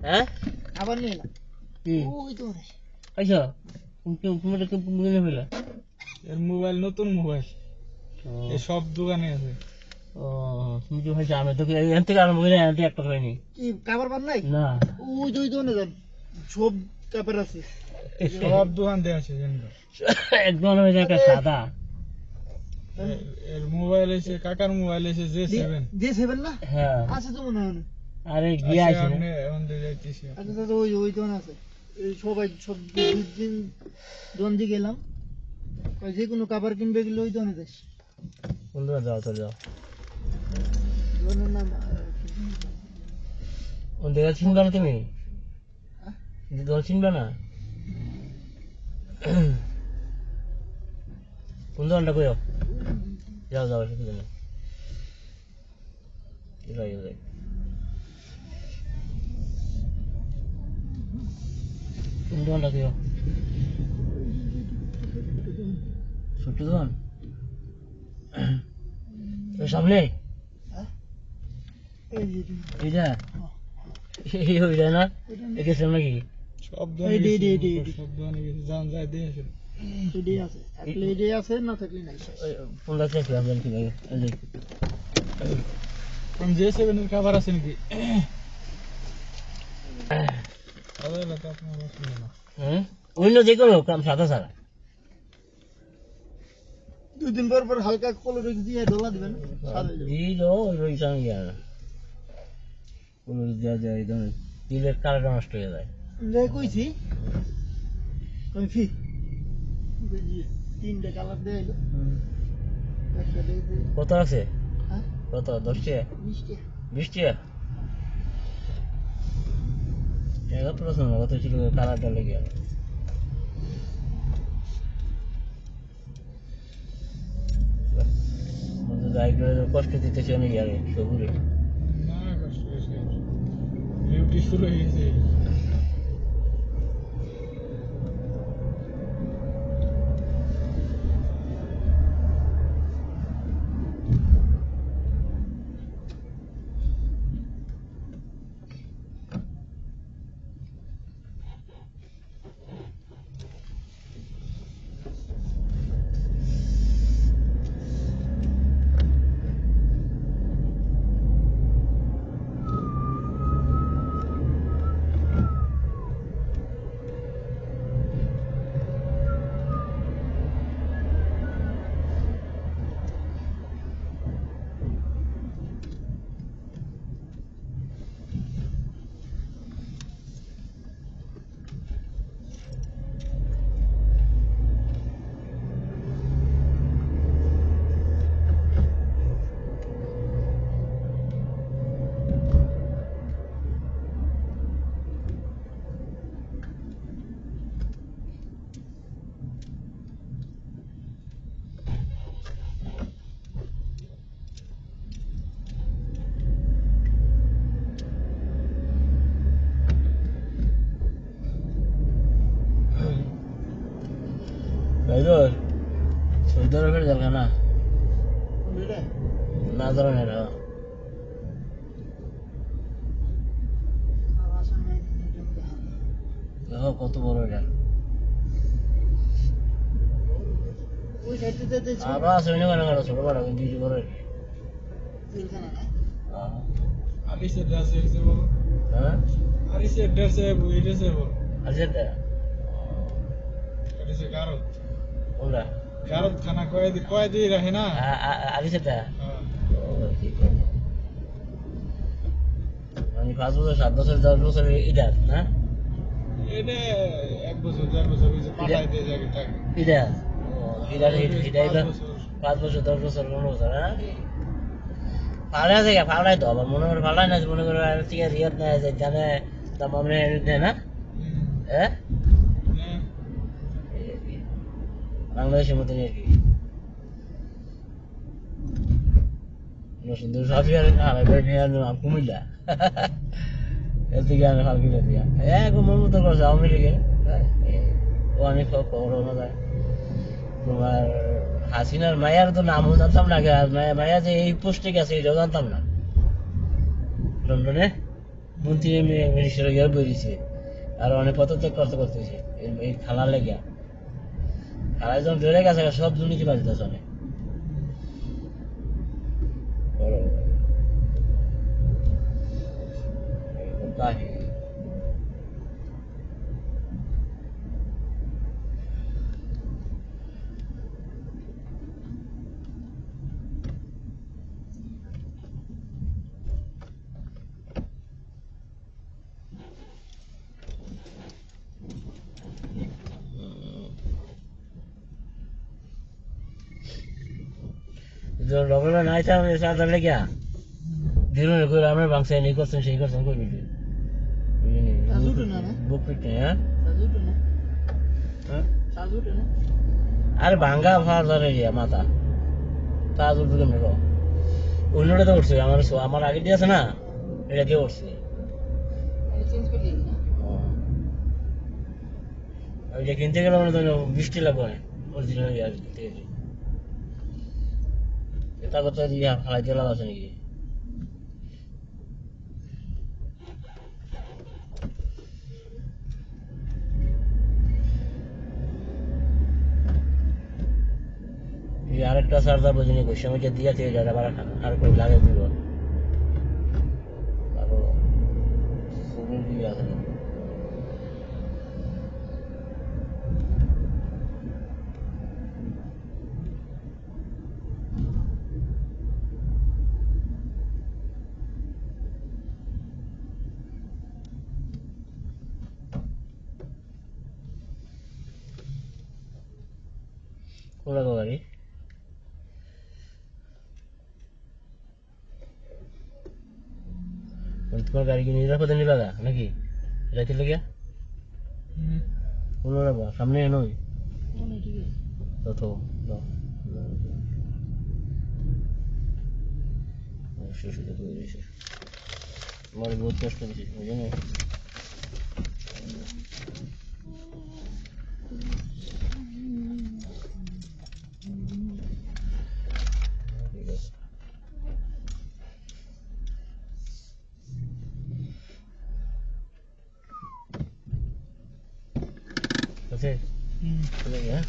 হ্যাঁ আবার নিয়ে এলাম কি ওই তো রে আইসো তুমি এটা কি কিনে ফেলা এর মোবাইল নতুন মোবাইল এই সব দোকানে আছে। ও তুমি তো হয়েছে আমি তো এখান থেকে আরম্ভ করে এখান থেকে একটা হয়নি কি কাবার বার নাই না ওই তো না যান সব কাপড় আছে সব দোকান দিয়ে আছে জানো। একদম হয়েছে একটা সাদা এর মোবাইল এসে কাকার মোবাইল এসে J7 না হ্যাঁ আছে তো মনে হয় না। আরে গিয়ে আচ্ছা, আছে আপনি এখন দিয়ে যাইতেছি। আচ্ছা দাদা ওই দোকান আছে এই সবাই সব দিন দোকান দিয়ে গেলাম কই যে কোনো কাপড় কিনবে গেলে ওই দোকানে যাস বন্ধুরা যাও চলে যাও দোকানের নাম ওন দেখা চিনবে না তুমি দল চিনবে না কোন দলটা কইও যাও যাও সেটা জানো এলাই এলাই কোন দলটা কইও ছোট দোকান সামনে এই যে এইটা এই হইটা না একে নাকি সব দোকানে এই দে, গেছি, দে। সব দোকানে গেছি যান যাই দিয়ে আসেন। এডি আছে থাকলে এডি আছে না থাকলে নাই কোনটা চেক আমরা কি লাগে এই যে কোন J7 এর কভার আছে নাকি? আরে না তো আপনার শুনে না। হ্যাঁ অন্য যে কোনো কাম সাদা সাদা দুই দিন পর হালকা কলর দিয়ে ঢোলা দিবেন সাদা হয়ে যাবে। দিল ওই সঙ্গে গিয়া কোনো যা যায় একদম দিলের কালারটা নষ্ট হয়ে যায় যে কইছি কই ফি তিনটে কালার দিয়ে এলো একটা দিয়ে কত আছে হ্যাঁ কত 10 টাকা 20 টাকা 20 টাকা এটা প্রশ্ন কত ছিল কালারটা লেগে গেল মনে যাই করে কষ্ট দিতেছে অনেক আগে সবুরে না কষ্ট হয়েছে। ডিউটি শুরু হয়ে গেছে। Baiklah, saudara kerja mana? এটা Nazar mana? আবার সামনে দেখো কত বড় এটা ওই সাইডটাতে আবার শুনে কেন কেন ছোট বড় কিন্তু কিছু বড় তিনখানা না আলিসের ড্রেস এসে বলো। হ্যাঁ আলিসের ড্রেস এ বুঝেছে বলো। আচ্ছা এটা এটা সে গারদ। কোনটা গারদ খানা কয় দি রাখে না। আলিস এটা হ্যাঁ। মানে 5 বছর 7 বছর 10 বছর এটা না এটা 1 বছর 2 বছর হইছে পাঠাই দিয়ে যাকে থাকে। এটা এটা এটা 5 বছর। 5 বছর 10 বছর 15 বছর হ্যাঁ ফাড়া থেকে ফাড়াই তো আবার মনে করে ফাড়াই না মনে করে ঠিক আছে রিয়াদ না যায় জানে দাম আমরা এনে না হ্যাঁ হ্যাঁ। বাংলাদেশের মতন আর কি সুন্দর সবই আর কুমিল্লা এর থেকে আমি ফালকি দিয়া মন মতো করছে আওয়ামী লীগে ও আমি খবর না যায় তোমার হাসিনার মায়ার তো নামও জানতাম না মায়া যে এই পোস্টে গেছে এটাও জানতাম না লন্ডনে মন্ত্রী মিনিস্টার গিয়ে বেরিয়েছে আর অনেক পদত্যাগ করতে করতেছে এই খালার লেগে খালা যখন বেড়ে গেছে সব দুর্নীতি বাজিতেছে অনেক বড় কাহিনী রবিবার নাই চাঁদা লেগে দিন করে আমরা বাংসায় নেই করছেন সেই করছেন করবি চার্জ উঠে না না বুক পিট হ্যাঁ চার্জ উঠে না চার্জ উঠে না আরে ভাঙ্গা ফার ধরে মাথা তাজ উঠবে কেমন অন্যটা তো উঠছে আমার আগে দিয়ে আছে না এটা কে উঠছে চেঞ্জ করে দিই না ওইটা কিনতে গেলে মনে হয় বৃষ্টি লাগবে অরিজিনাল কিনতে গেলে এটা কথা দিয়ে ফালাই দিয়ে আছে নাকি আরেকটা চার্জার বুঝিনি ঘুষে আমি দিয়ে থেকে যাটা বাড়া খান আর করে লাগে দিব দিয়ে আছে কোন গাড়ি তোমার গাড়ি কি নিরাপদে নিবা নাকি রাইতে লেগে কোন রাখবা সামনে নই ঠিক আছে তত আমার বহুত কষ্ট দিচ্ছে বুঝলি আছে চলে গিয়ে